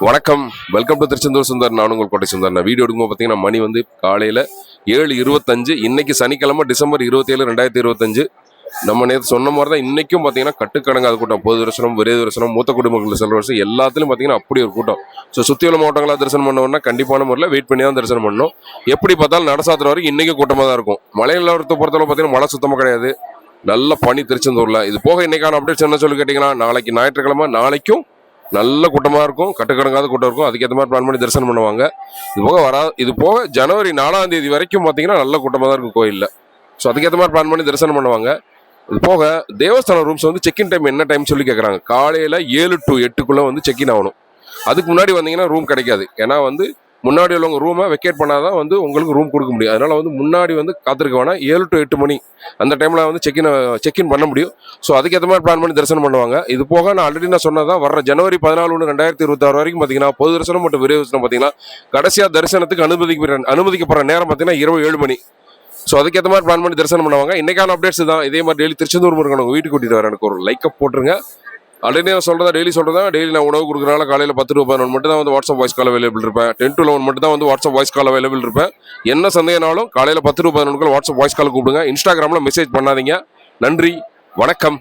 வணக்கம், welcome to Tiruchendur Sundar. நான் உங்கள் கோட்டை சுந்தர். நான் வீடியோ எடுக்கும்போது பார்த்தீங்கன்னா மணி வந்து காலையில் 7:25. இன்னைக்கு சனிக்கிழமை டிசம்பர் 27, 2025. நம்ம நேற்று சொன்ன மாதிரி தான் இன்றைக்கும் பார்த்தீங்கன்னா கட்டுக்கடங்காத கூட்டம். பொது தரிசனம், விரைவு தரிசனம், மூத்த குடிமக்கள் செல்வ வருஷம் எல்லாத்துலையும் பார்த்தீங்கன்னா அப்படி ஒரு கூட்டம். ஸோ சுற்றியுள்ள மாவட்டங்களாக தரிசனம் பண்ணோம்னா கண்டிப்பான முறையில் வெயிட் பண்ணி தான் தரிசனம் பண்ணணும். எப்படி பார்த்தாலும் நடசாத்திர வரைக்கும் இன்றைக்கும் கூட்டமாக தான் இருக்கும். மலை நிலவரத்தை பொறுத்தளவு பார்த்தீங்கன்னா மழை சுத்தமாக கிடையாது. நல்ல பனி திருச்செந்தூரில். இது போக இன்னைக்கான அப்டேட்ஸ் என்ன சொல்லி கேட்டிங்கன்னா, நாளைக்கு ஞாயிற்றுக்கிழமை, நாளைக்கும் நல்ல கூட்டமாக இருக்கும், கட்டுக்கடங்காத கூட்டம் இருக்கும். அதுக்கேற்ற மாதிரி பிளான் பண்ணி தரிசனம் பண்ணுவாங்க. இது போக ஜனவரி 4ஆம் தேதி வரைக்கும் பார்த்தீங்கன்னா நல்ல கூட்டமாக தான் இருக்கும் கோயிலில். ஸோ அதுக்கேற்ற மாதிரி பிளான் பண்ணி தரிசனம் பண்ணுவாங்க. இது போக தேவஸ்தான ரூம்ஸ் வந்து செக்இன் டைம் என்ன டைம் சொல்லி கேட்குறாங்க. காலையில் 7 to 8 வந்து செக்இன் ஆகணும். அதுக்கு முன்னாடி வந்தீங்கன்னா ரூம் கிடைக்காது. ஏன்னா வந்து முன்னாடி உள்ளவங்க ரூமை வெக்கேட் பண்ணாதான் வந்து உங்களுக்கு ரூம் கொடுக்க முடியும். அதனால வந்து முன்னாடி வந்து காத்திருக்க வேணாம். 7 to 8 மணி அந்த டைமில் வந்து செக்இன் பண்ண முடியும். ஸோ அதுக்கேற்ற மாதிரி பிளான் பண்ணி தரிசனம் பண்ணுவாங்க. இது போக நான் ஆல்ரெடி சொன்னதான், வர ஜனவரி 14/1/2026 வரைக்கும் பார்த்தீங்கன்னா பொது தரிசனம் மற்றும் விரைவு தரிசனம் பார்த்தீங்கன்னா கடைசியாக தரிசனத்துக்கு அனுமதிக்கப்படுற நேரம் பார்த்தீங்கன்னா இரவு 7 மணி. ஸோ அதுக்கேற்ற மாதிரி பிளான் பண்ணி தரிசனம் பண்ணுவாங்க. இன்னைக்கான அப்டேட்ஸ் தான். இதே மாதிரி டெய்லி திருச்செந்தூர் முருகன் வீட்டுக்கு கூட்டிட்டு வரேன். எனக்கு ஒரு லைக்கப் போட்டுருங்க. ஆல்ரெடி நான் சொல்கிறதா டெய்லி நான் உணவு கொடுக்குறனால காலையில் 10 to 11 மட்டும் தான் வந்து வாட்ஸ்அப் வாய்ஸ் கால் அவைலபிள் இருப்பேன். 10 to 11 மட்டும் தான் வந்து வாட்ஸ்அப் வாய்ஸ் கால் அவைலபிள் இருப்பேன். என்ன சந்தேகனாலும் காலையில் 10 to 11 வாட்ஸ்அப் வாய்ஸ் கால் கூப்பிடுங்க. இன்ஸ்டாகிராமில் மெசேஜ் பண்ணாதீங்க. நன்றி, வணக்கம்.